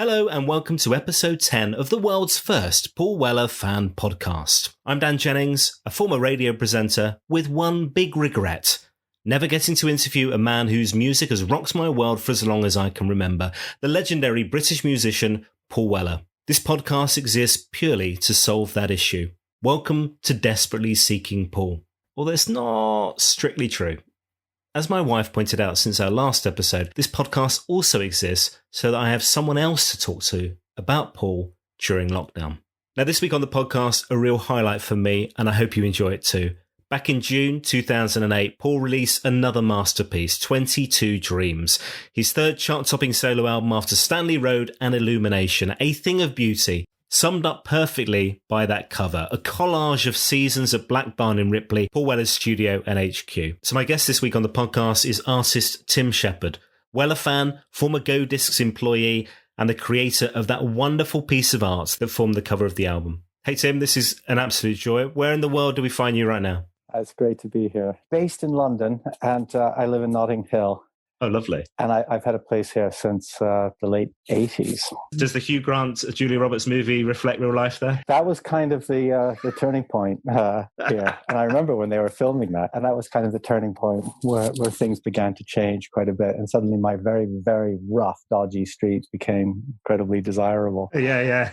Hello and welcome to episode 10 of the world's first Paul Weller fan podcast. I'm Dan Jennings, a former radio presenter with one big regret: never getting to interview a man whose music has rocked my world for as long as I can remember, the legendary British musician Paul Weller. This podcast exists purely to solve that issue. Welcome to Desperately Seeking Paul. Although it's not strictly true. As my wife pointed out since our last episode, this podcast also exists so that I have someone else to talk to about Paul during lockdown. Now, this week on the podcast, a real highlight for me, and I hope you enjoy it too. Back in June 2008, Paul released another masterpiece, 22 Dreams, his third chart-topping solo album after Stanley Road and Illumination, a thing of beauty, summed up perfectly by that cover, a collage of seasons at Black Barn in Ripley, Paul Weller's studio and HQ. So my guest this week on the podcast is artist Tim Shepard, Weller fan, former Go Discs employee, and the creator of that wonderful piece of art that formed the cover of the album. Hey Tim, this is an absolute joy. Where in the world do we find you right now? It's great to be here. Based in London, and I live in Notting Hill. Oh, lovely. And I've had a place here since the late 80s. Does the Hugh Grant, Julia Roberts movie reflect real life there? That was kind of the turning point here. And I remember when they were filming that, and that was kind of the turning point where things began to change quite a bit. And suddenly my very, very rough, dodgy street became incredibly desirable. Yeah.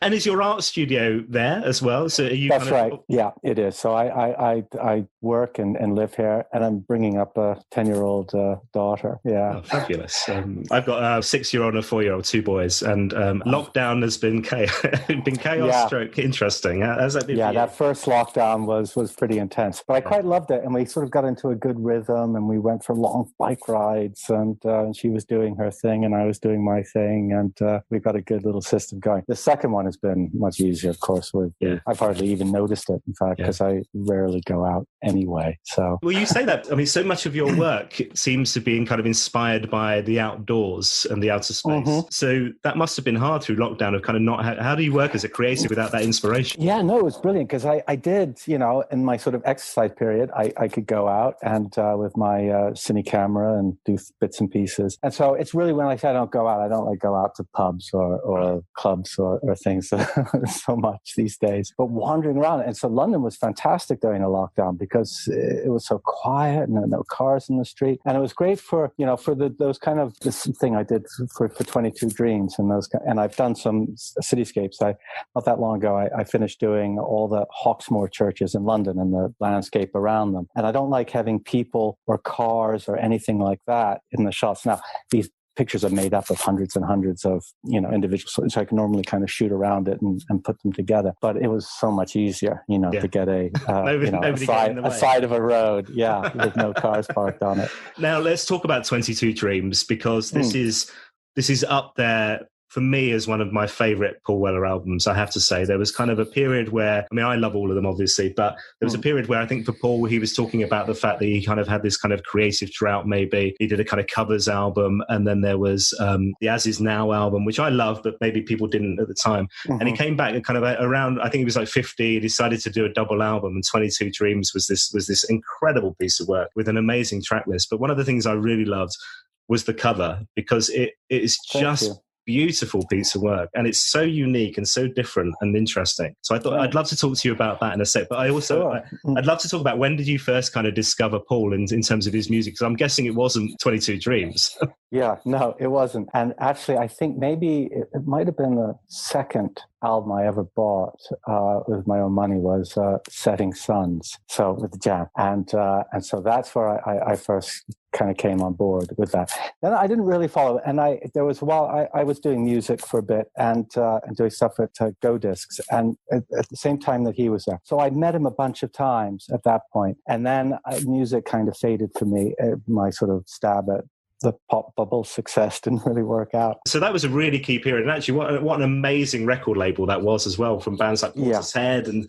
And is your art studio there as well? So are you? That's right. Yeah, it is. So I work and live here, and I'm bringing up a 10-year-old daughter. Yeah. Oh, fabulous. I've got a 6-year-old and a 4-year-old, two boys, and lockdown has been chaos stroke interesting. How's that been for you? That first lockdown was pretty intense, but I quite loved it, and we sort of got into a good rhythm, and we went for long bike rides, and she was doing her thing and I was doing my thing, and we got a good little system going. The second one has been much easier, of course. I've hardly even noticed it, in fact, because I rarely go out anyway. So, well, you say that. I mean, so much of your work seems to be kind of inspired by the outdoors and the outer space. Mm-hmm. So that must have been hard through lockdown of kind of not, how do you work as a creative without that inspiration? Yeah, no, it was brilliant because I did, in my sort of exercise period, I could go out and with my cine camera and do bits and pieces. And so it's really when I say I don't go out, I don't go out to pubs or clubs or things so much these days, but wandering around. And so London was fantastic during the lockdown because it was so quiet and no cars in the street. And it was great for those kind of, this thing I did for 22 Dreams and I've done some cityscapes. Not that long ago, I finished doing all the Hawksmoor churches in London and the landscape around them. And I don't like having people or cars or anything like that in the shots. Now, these pictures are made up of hundreds and hundreds of, individuals. So I can normally kind of shoot around it and put them together. But it was so much easier, to get a side of a road. Yeah, with no cars parked on it. Now let's talk about 22 Dreams, because this is up there for me as one of my favorite Paul Weller albums. I have to say, there was kind of a period where, I love all of them obviously, but there was a period where I think for Paul, he was talking about the fact that he kind of had this kind of creative drought. Maybe he did a kind of covers album, and then there was the As Is Now album, which I love, but maybe people didn't at the time. Mm-hmm. And he came back and kind of around, I think he was like 50, he decided to do a double album, and 22 Dreams was this incredible piece of work with an amazing track list. But one of the things I really loved was the cover, because it is just beautiful piece of work, and it's so unique and so different and interesting. So I thought I'd love to talk to you about that in a sec, but I also I'd love to talk about, when did you first kind of discover Paul in terms of his music? Because I'm guessing it wasn't 22 Dreams. Yeah, no, it wasn't. And actually, I think maybe it might have been the second album I ever bought with my own money was Setting Suns, so with the Jam. And so that's where I first kind of came on board with that. Then I didn't really follow it. And there was a while I was doing music for a bit and doing stuff at Go Discs, and at the same time that he was there. So I met him a bunch of times at that point. And then music kind of faded for me. My sort of stab at the pop bubble success didn't really work out. So that was a really key period. And actually, what an amazing record label that was as well, from bands like Portishead, and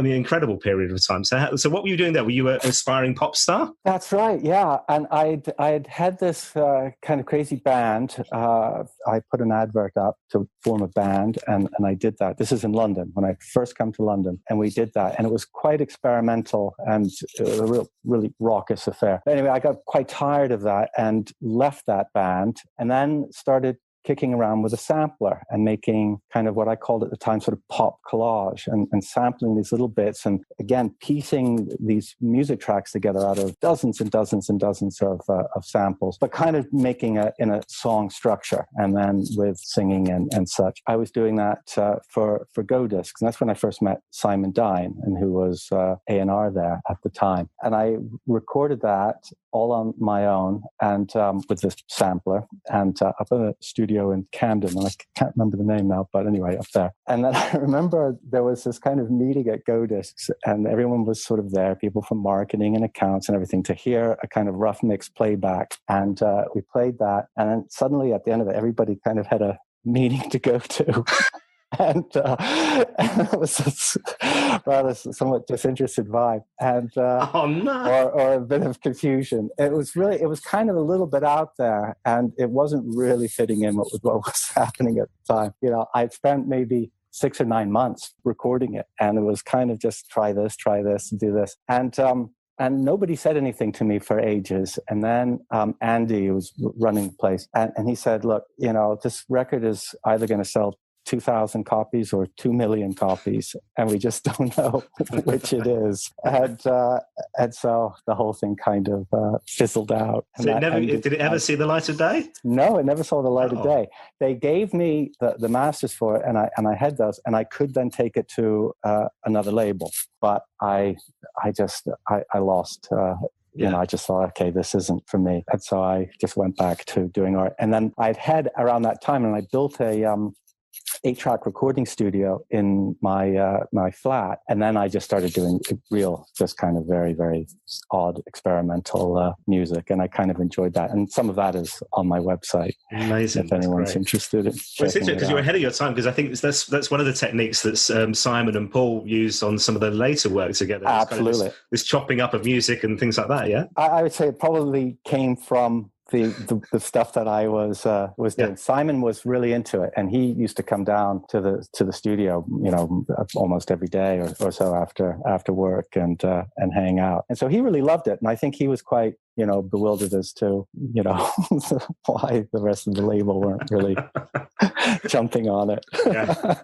incredible period of time. So what were you doing there? Were you an aspiring pop star? That's right, yeah. And I'd had this kind of crazy band. I put an advert up to form a band, and I did that. This is in London, when I first come to London, and we did that. And it was quite experimental and a really raucous affair. But anyway, I got quite tired of that, and left that band and then started kicking around with a sampler and making kind of what I called at the time sort of pop collage and sampling these little bits and again piecing these music tracks together out of dozens and dozens and dozens of samples, but kind of making it in a song structure and then with singing and such. I was doing that for Go Discs, and that's when I first met Simon Dine, and who was A&R there at the time. And I recorded that all on my own and with this sampler and up in a studio in Camden, and I can't remember the name now, but anyway, up there. And then I remember there was this kind of meeting at Go Discs, and everyone was sort of there, people from marketing and accounts and everything, to hear a kind of rough mix playback. And we played that, and then suddenly at the end of it, everybody kind of had a meeting to go to. And it was rather somewhat disinterested vibe, and oh no, or a bit of confusion. It was kind of a little bit out there, and it wasn't really fitting in with what was happening at the time. You know, I'd spent maybe 6 or 9 months recording it, and it was kind of just try this, and do this, and nobody said anything to me for ages. And then Andy, who was running the place, and he said, "Look, you know, this record is either going to sell 2,000 copies or 2 million copies, and we just don't know which it is." And so the whole thing kind of fizzled out. So did it ever see the light of day? No, it never saw the light of day. They gave me the masters for it, and I had those, and I could then take it to another label, but I lost. You know, I just thought, okay, this isn't for me. And so I just went back to doing art. And then I'd had around that time, and I built a 8-track recording studio in my flat, and then I just started doing real, just kind of very, very odd experimental music, and I kind of enjoyed that. And some of that is on my website. Amazing! If anyone's interested in checking it's interesting because you're ahead of your time, because I think that's one of the techniques that Simon and Paul used on some of the later work together. Absolutely, kind of this chopping up of music and things like that. Yeah, I would say it probably came from the stuff that I was doing. Yeah. Simon was really into it, and he used to come down to the studio, you know, almost every day or so after work and hang out. And so he really loved it, and I think he was quite, you know, bewildered as to, you know, why the rest of the label weren't really jumping on it. Yeah.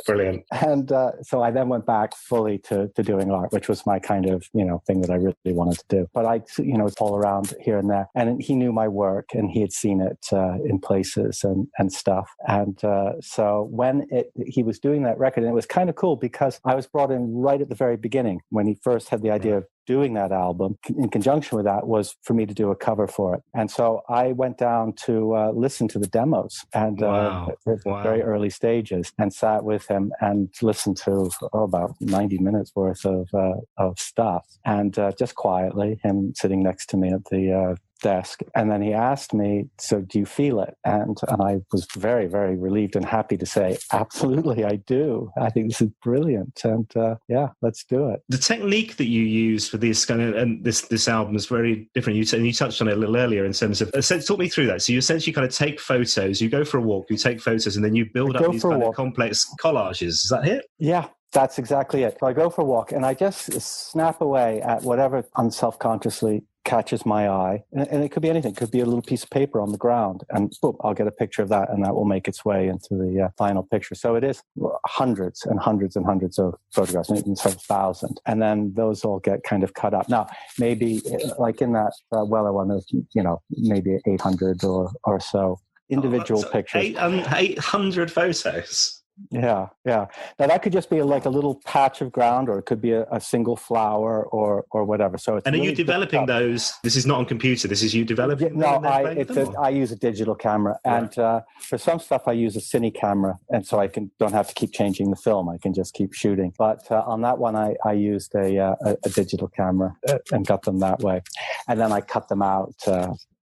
Brilliant. And so I then went back fully to doing art, which was my kind of, you know, thing that I really wanted to do. But I, you know, all around here and there. And he knew my work, and he had seen it in places and stuff. And so when he was doing that record, and it was kind of cool because I was brought in right at the very beginning when he first had the idea of doing that album. In conjunction with that was for me to do a cover for it. And so I went down to listen to the demos and at very early stages, and sat with him and listened to about 90 minutes worth of stuff, and just quietly, him sitting next to me at the desk. And then he asked me, "So do you feel it?" And I was very, very relieved and happy to say, "Absolutely, I do. I think this is brilliant. And yeah, let's do it." The technique that you use for this kind of, and this album is very different. You touched on it a little earlier in terms of, talk me through that. So you essentially kind of take photos, you go for a walk, you take photos, and then you build up these kind of complex collages. Is that it? Yeah. That's exactly it. So I go for a walk, and I just snap away at whatever unselfconsciously catches my eye. And it could be anything. It could be a little piece of paper on the ground, and boom, I'll get a picture of that, and that will make its way into the final picture. So it is hundreds and hundreds and hundreds of photographs, maybe 1,000. And then those all get kind of cut up. Now, maybe like in that Weller one, there's, you know, maybe 800 or so individual pictures. 800 photos. Yeah. Now that could just be like a little patch of ground, or it could be a single flower or whatever. So it's. And are you developing those? This is not on computer. This is you developing. Yeah, no, I use a digital camera, and for some stuff I use a cine camera, and so I don't have to keep changing the film. I can just keep shooting. But on that one, I used a digital camera and got them that way, and then I cut them out.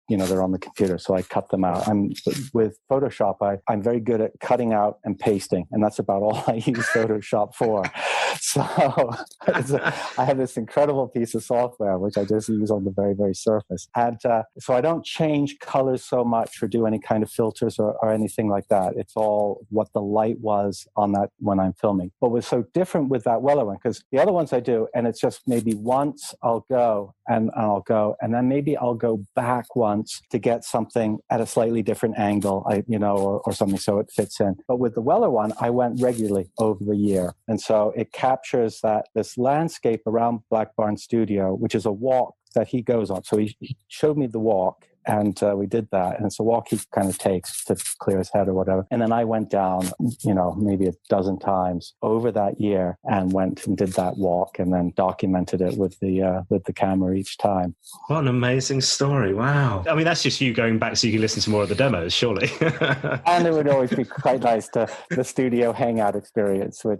You know, they're on the computer, so I cut them out. With Photoshop, I'm very good at cutting out and pasting, and that's about all I use Photoshop for. So I have this incredible piece of software, which I just use on the very, very surface. And so I don't change colors so much or do any kind of filters or anything like that. It's all what the light was on that when I'm filming. But what's so different with that Weller one, because the other ones I do, and it's just maybe once I'll go, and then maybe I'll go back once once to get something at a slightly different angle, or something so it fits in. But with the Weller one, I went regularly over the year. And so it captures this landscape around Black Barn Studio, which is a walk that he goes on. So he showed me the walk. And we did that. And it's a walk he kind of takes to clear his head or whatever. And then I went down, maybe a dozen times over that year and went and did that walk and then documented it with the camera each time. What an amazing story. Wow. I mean, that's just you going back so you can listen to more of the demos, surely. And it would always be quite nice to the studio hangout experience, which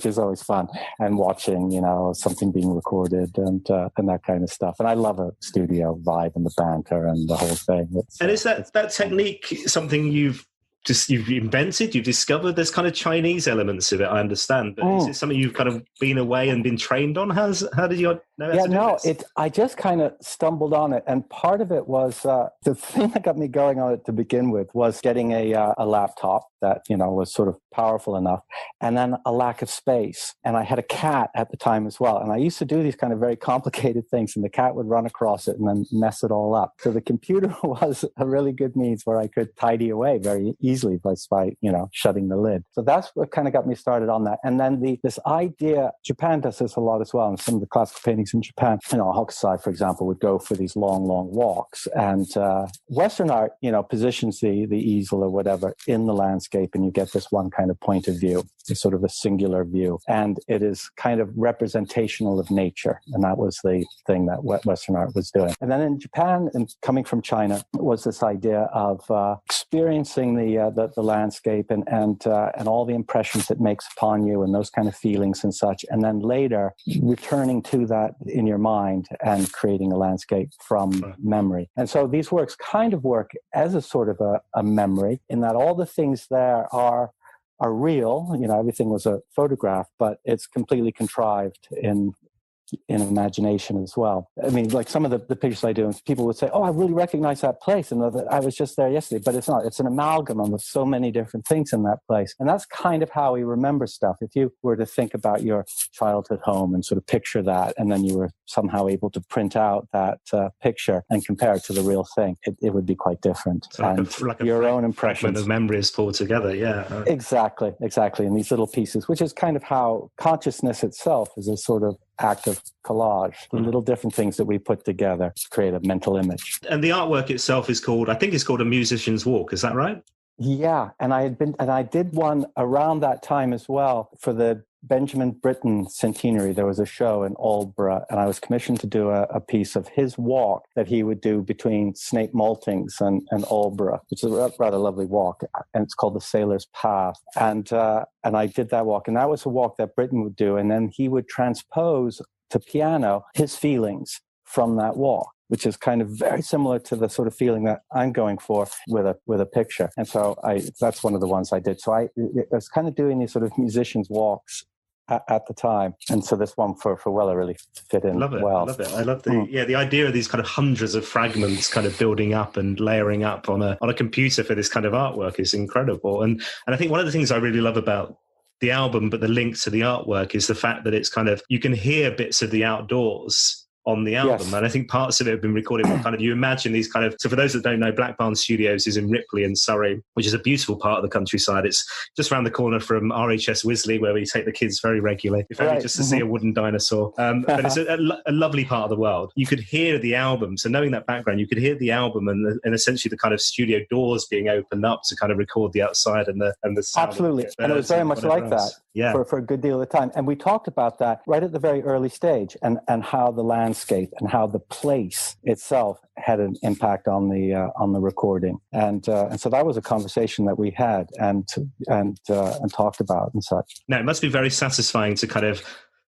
is always fun. And watching, something being recorded and that kind of stuff. And I love a studio vibe and the banter and the whole thing. And is that technique something you've invented, you've discovered? There's kind of Chinese elements of it, I understand, but is it something you've kind of been away and been trained on? How did you know how to do this? I just kind of stumbled on it, and part of it was the thing that got me going on it to begin with was getting a laptop that was sort of powerful enough, and then a lack of space. And I had a cat at the time as well, and I used to do these kind of very complicated things, and the cat would run across it and then mess it all up. So the computer was a really good means where I could tidy away very easily by shutting the lid. So that's what kind of got me started on that. And then this idea, Japan does this a lot as well, and some of the classical paintings in Japan, Hokusai, for example, would go for these long walks. And Western art, positions the easel or whatever in the landscape, and you get this one kind of point of view, it's sort of a singular view. And it is kind of representational of nature. And that was the thing that Western art was doing. And then in Japan, and coming from China, was this idea of experiencing the landscape and all the impressions it makes upon you and those kind of feelings and such. And then later returning to that in your mind and creating a landscape from memory. And so these works kind of work as a sort of a memory, in that all the things there are real. Everything was a photograph, but it's completely contrived in imagination as well. I mean, like some of the pictures I do, and people would say, "Oh, I really recognize that place," and I was just there yesterday. But it's not. It's an amalgam of so many different things in that place, and that's kind of how we remember stuff. If you were to think about your childhood home and sort of picture that, and then you were somehow able to print out that picture and compare it to the real thing, it would be quite different. So like your own impressions of memories pulled together. Yeah, exactly. And these little pieces, which is kind of how consciousness itself is a sort of act of collage, the little different things that we put together to create a mental image. And the artwork itself is called, I think it's called A Musician's Walk. Is that right? Yeah. And I did one around that time as well for the Benjamin Britten centenary. There was a show in Aldborough, and I was commissioned to do a piece of his walk that he would do between Snape Maltings and Aldborough, which is a rather lovely walk, and it's called the Sailor's Path. And I did that walk, and that was a walk that Britten would do, and then he would transpose to piano his feelings from that walk, which is kind of very similar to the sort of feeling that I'm going for with a picture. And so that's one of the ones I did. So I was kind of doing these sort of musicians' walks at the time. And so this one for Weller really fit in well. I love it. I love the idea of these kind of hundreds of fragments kind of building up and layering up on a computer for this kind of artwork is incredible. And I think one of the things I really love about the album, but the link to the artwork, is the fact that it's kind of, you can hear bits of the outdoors on the album. Yes. And I think parts of it have been recorded kind of, you imagine these kind of, so for those that don't know, Black Barn Studios is in Ripley in Surrey, which is a beautiful part of the countryside. It's just around the corner from RHS Wisley, where we take the kids very regularly, if only just to see a wooden dinosaur. But it's a lovely part of the world. You could hear the album. So knowing that background, you could hear the album and essentially the kind of studio doors being opened up to kind of record the outside and the sound. Absolutely. And it was very much like that. Yeah. For a good deal of the time. And we talked about that right at the very early stage, and how the landscape and how the place itself had an impact on the recording. And so that was a conversation that we had and talked about and such. Now, it must be very satisfying to kind of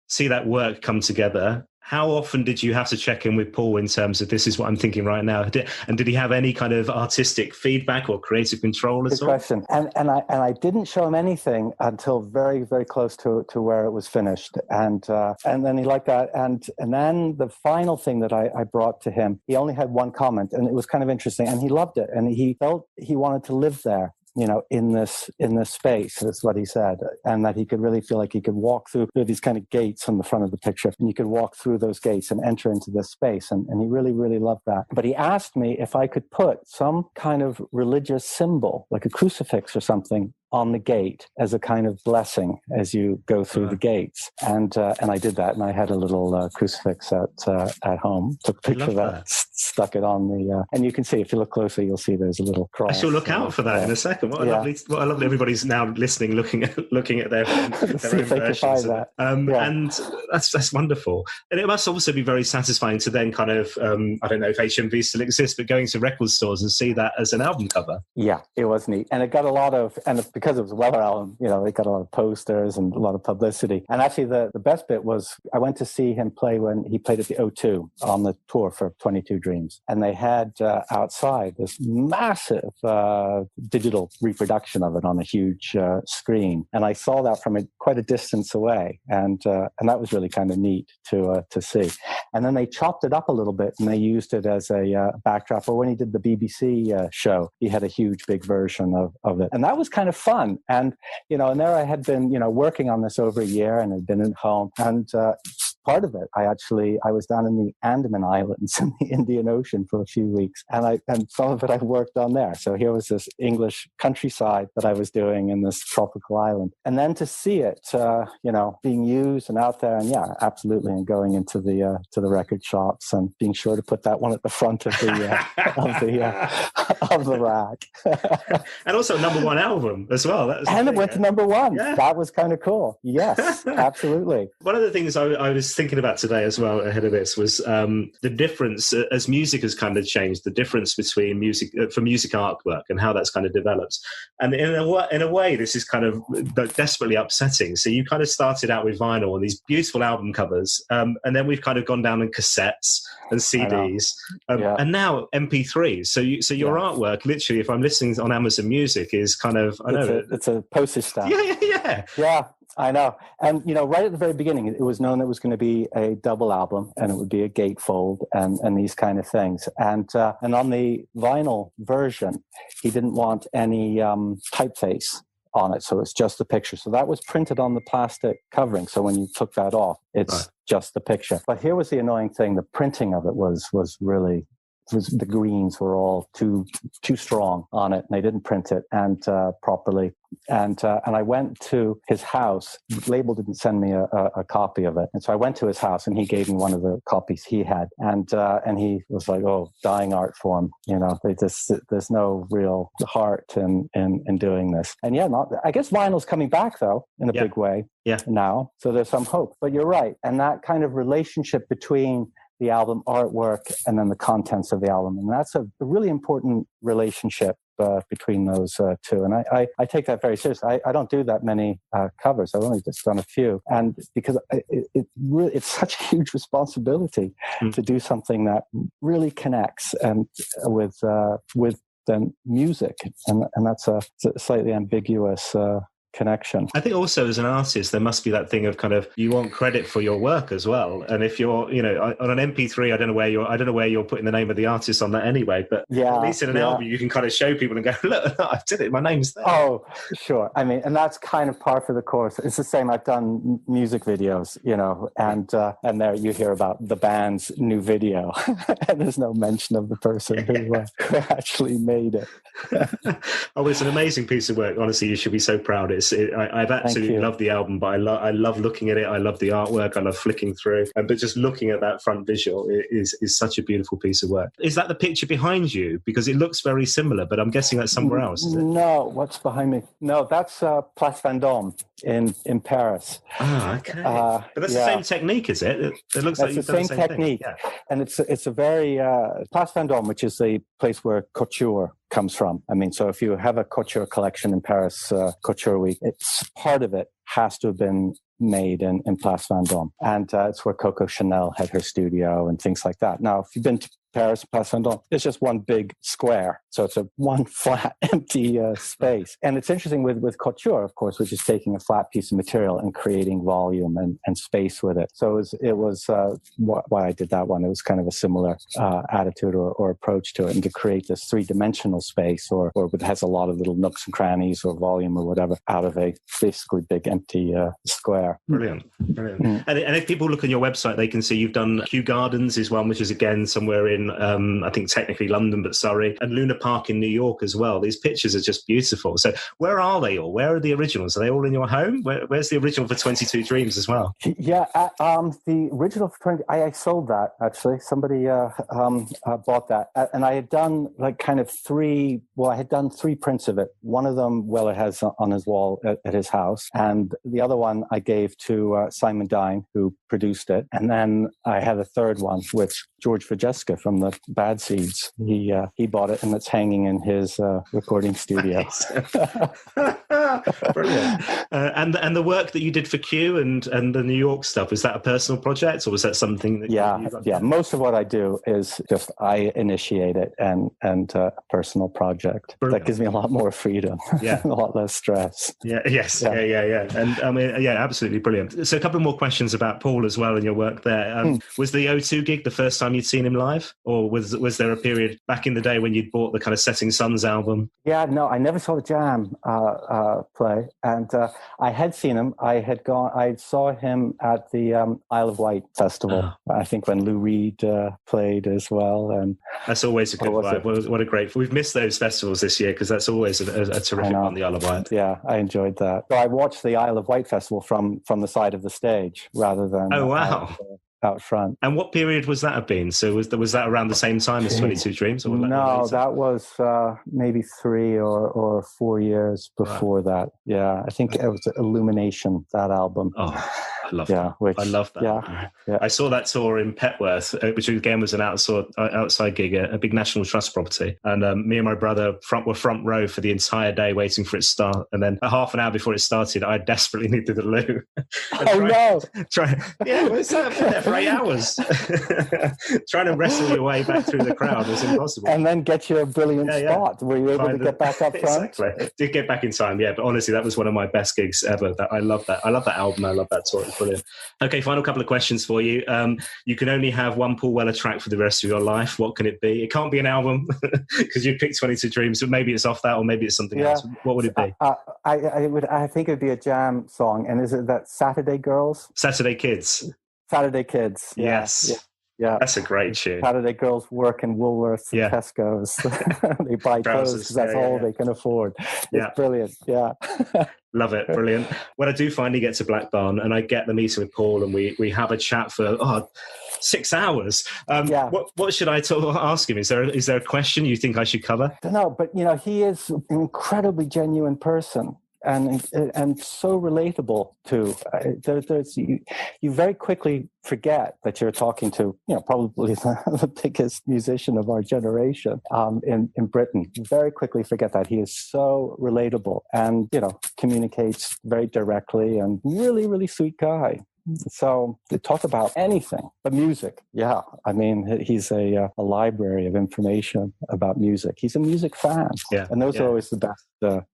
see that work come together. How often did you have to check in with Paul in terms of, this is what I'm thinking right now? And did he have any kind of artistic feedback or creative control at all? Good question. And I didn't show him anything until very, very close to where it was finished. And then he liked that. And then the final thing that I brought to him, he only had one comment, and it was kind of interesting. And he loved it. And he felt he wanted to live there in this space. That's what he said, and that he could really feel like he could walk through these kind of gates on the front of the picture, and you could walk through those gates and enter into this space. And he really, really loved that. But he asked me if I could put some kind of religious symbol, like a crucifix or something, on the gate as a kind of blessing as you go through the gates. And I did that, and I had a little crucifix at home. Took a picture of that, stuck it on the, and you can see, if you look closely, you'll see there's a little cross. I shall look out for that in a second. What a lovely, everybody's now listening, looking at their own versions of that. And that's wonderful. And it must also be very satisfying to then kind of, I don't know if HMV still exists, but going to record stores and see that as an album cover. Yeah, it was neat. And it got a lot of, because it was a Weller album, it got a lot of posters and a lot of publicity. And actually the best bit was I went to see him play when he played at the O2 on the tour for 22 Dreams. And they had outside this massive digital reproduction of it on a huge screen. And I saw that from quite a distance away. And that was really kind of neat to see. And then they chopped it up a little bit and they used it as a backdrop. Or when he did the BBC show, he had a huge, big version of it. And that was kind of fun. And, and there I had been, working on this over a year and had been at home. And part of it, I was down in the Andaman Islands in the Indian Ocean for a few weeks. And some of it I worked on there. So here was this English countryside that I was doing in this tropical island. And then to see it, being used and out there, and yeah, absolutely. And going into the record shops and being sure to put that one at the front of the of the rack. And also #1 album as well. And it went to #1. Yeah. That was kind of cool. Yes, absolutely. One of the things I was thinking about today as well ahead of this was the difference as music has kind of changed, the difference between music artwork and how that's kind of developed. And in a way, this is kind of desperately upsetting. So you kind of started out with vinyl and these beautiful album covers, and then we've kind of gone down in cassettes and CDs, and now MP3s. So your artwork, literally, if I'm listening on Amazon Music, is kind of it's a postage stamp. Yeah. I know. And, right at the very beginning, it was known that it was going to be a double album and it would be a gatefold and these kind of things. And on the vinyl version, he didn't want any typeface on it. So it's just the picture. So that was printed on the plastic covering. So when you took that off, it's just the picture. But here was the annoying thing. The printing of it was really... the greens were all too strong on it, and they didn't print it properly. And I went to his house. The label didn't send me a copy of it, and so I went to his house, and he gave me one of the copies he had. And he was like, "Oh, dying art form. There's no real heart in doing this." And I guess vinyl's coming back though in a big way now. So there's some hope. But you're right, and that kind of relationship between the album artwork and then the contents of the album. And that's a really important relationship between those two. And I take that very seriously. I don't do that many covers. I've only just done a few. And because it's such a huge responsibility to do something that really connects and with the music. And that's a slightly ambiguous connection. I think also as an artist there must be that thing of kind of you want credit for your work as well, and if you're on an MP3 I don't know where you're putting the name of the artist on that anyway, but at least in an album you can kind of show people and go, look, I did it, my name's there. Oh sure. I mean, and that's kind of par for the course. It's the same. I've done music videos, and there you hear about the band's new video and there's no mention of the person who actually made it. Oh, it's an amazing piece of work. Honestly, you should be so proud. I've absolutely loved the album, but I love looking at it. I love the artwork. I love flicking through. But just looking at that front visual is such a beautiful piece of work. Is that the picture behind you? Because it looks very similar, but I'm guessing that's somewhere else. Is it? No, what's behind me? No, that's Place Vendôme in Paris. Ah, okay. But that's the same technique, is it? It looks like you've done the same technique. Yeah. And it's a very Place Vendôme, which is the place where couture comes from. I mean, so if you have a couture collection in Paris, Couture Week, it's part of it has to have been made in Place Vendôme. And it's where Coco Chanel had her studio and things like that. Now, if you've been to Paris, Place Vendôme, it's just one big square. So it's a one flat, empty space. And it's interesting with couture, of course, which is taking a flat piece of material and creating volume and space with it. So it was why I did that one. It was kind of a similar attitude or approach to it, and to create this three-dimensional space or it has a lot of little nooks and crannies or volume or whatever out of a basically big empty square. Brilliant. And if people look on your website, they can see you've done Kew Gardens is one, which is again somewhere in I think technically London, but Surrey, and Luna Park in New York as well. These pictures are just beautiful. So where are they all? Where are the originals? Are they all in your home? Where's the original for 22 Dreams as well? Yeah, the original for 20, I sold that actually. Somebody bought that, and I had done three prints of it. One of them Weller has on his wall at his house, and the other one I gave to Simon Dine, who produced it. And then I had a third one, which George Vjestica from the Bad Seeds, he bought it, and it's hanging in his recording studio. Brilliant. And the work that you did for Kew and the New York stuff, was that a personal project, or was that something that yeah, most of what I do is just I initiate it and a personal project. Brilliant. That gives me a lot more freedom. Yeah. A lot less stress. Yeah. Yes. Yeah. And I mean, absolutely brilliant. So a couple more questions about Paul as well and your work there. Was the O2 gig the first time you'd seen him live, or was there a period back in the day when you'd bought the kind of Setting Suns album? Yeah, no, I never saw the Jam play, and I had seen him. I saw him at the Isle of Wight festival. I think when Lou Reed played as well, and that's always a good vibe. What a great! We've missed those festivals this year because that's always a terrific one. The Isle of Wight. Yeah, I enjoyed that. So I watched the Isle of Wight festival from the side of the stage rather than out front. And what period was that have been? So was that around the same time as 22 Dreams? Or no, that was maybe 3 or 4 years before that. Yeah, I think it was Illumination, that album. Oh, I love that. I love that. Yeah. I saw that tour in Petworth, which again was an outside gig, a big National Trust property. And me and my brother were front row for the entire day waiting for it to start. And then a half an hour before it started, I desperately needed a loo. For 8 hours. Trying to wrestle your way back through the crowd was impossible. And then get your brilliant spot. Were you able to get back up front? Exactly. Did get back in time, yeah. But honestly, that was one of my best gigs ever. I love that. I love that album. I love that tour. It's brilliant. Okay, final couple of questions for you. You can only have one Paul Weller track for the rest of your life. What can it be? It can't be an album because you picked 22 Dreams, but maybe it's off that or maybe it's something else. What would it be? I think it would be a Jam song. And is it that Saturday Girls? Saturday Kids. Saturday Kids. Yes. Yeah. That's a great tune. Saturday girls work in Woolworths and Tesco's. They buy clothes because that's all they can afford. It's brilliant. Yeah. Love it. Brilliant. When I do finally get to Black Barn and I get the meeting with Paul and we have a chat for 6 hours, what should I ask him? Is there a question you think I should cover? I don't know, but he is an incredibly genuine person. And so relatable too. You very quickly forget that you're talking to probably the biggest musician of our generation in Britain. You very quickly forget that he is so relatable and communicates very directly and really, really sweet guy. So they talk about anything but music. Yeah, I mean, he's a library of information about music. He's a music fan, and those are always the best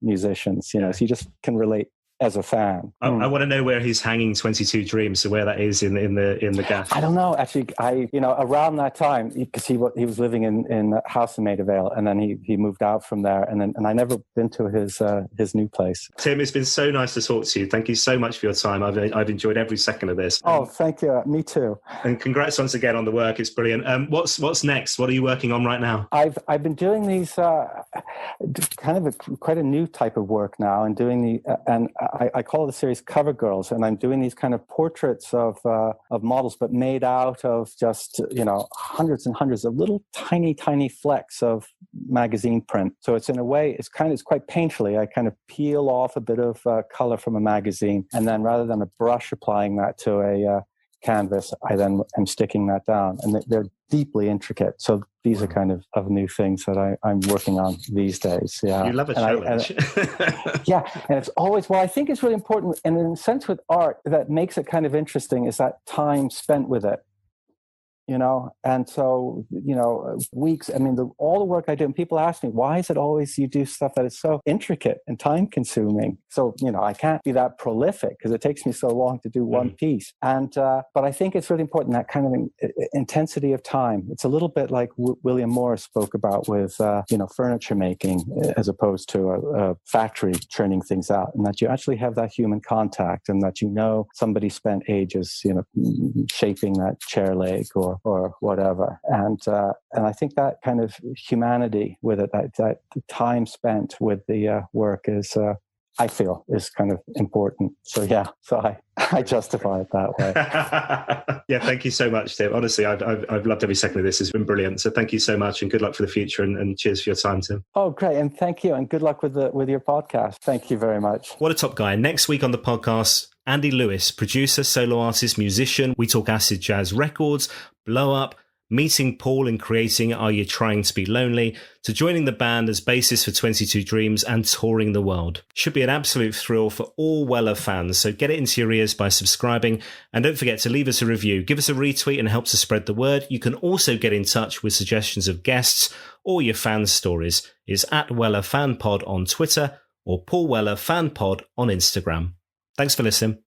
musicians. So you just can relate as a fan. I want to know where he's hanging 22 Dreams, so where that is in the gaff. I don't know, actually. Around that time, because he was living in a house in Maida Vale, and then he moved out from there, and I never been to his new place. Tim, it's been so nice to talk to you. Thank you so much for your time. I've enjoyed every second of this. Oh, thank you. Me too. And congrats once again on the work. It's brilliant. What's next? What are you working on right now? I've been doing these kind of quite a new type of work now, and doing I call the series Cover Girls, and I'm doing these kind of portraits of models, but made out of just hundreds and hundreds of little tiny flecks of magazine print. So it's in a way it's quite painfully. I kind of peel off a bit of color from a magazine, and then rather than a brush applying that to a canvas, I then am sticking that down, and they're deeply intricate. So these are kind of new things that I'm working on these days. Yeah, you love a challenge. And it's always I think it's really important, and in a sense with art that makes it kind of interesting is that time spent with it. you know? And so, you know, weeks, I mean, all the work I do, and people ask me, why is it always you do stuff that is so intricate and time consuming? So, you know, I can't be that prolific because it takes me so long to do one piece. And, but I think it's really important, that kind of intensity of time. It's a little bit like William Morris spoke about with, you know, furniture making as opposed to a factory churning things out, and that you actually have that human contact, and that, you know, somebody spent ages, you know, shaping that chair leg or whatever. And I think that kind of humanity with it, that time spent with the work is, I feel, is kind of important. So yeah, so I justify it that way. Yeah, thank you so much, Tim. Honestly, I've loved every second of this. It's been brilliant. So thank you so much, and good luck for the future, and cheers for your time, Tim. Oh, great. And thank you, and good luck with your podcast. Thank you very much. What a top guy. Next week on the podcast, Andy Lewis, producer, solo artist, musician. We talk acid jazz records, blow up, meeting Paul and creating Are You Trying to Be Lonely, to joining the band as bassist for 22 Dreams and touring the world. Should be an absolute thrill for all Weller fans, so get it into your ears by subscribing, and don't forget to leave us a review, give us a retweet, and help to spread the word. You can also get in touch with suggestions of guests or your fan stories. It's at Weller Fan Pod on Twitter or Paul Weller Fan Pod on Instagram. Thanks for listening.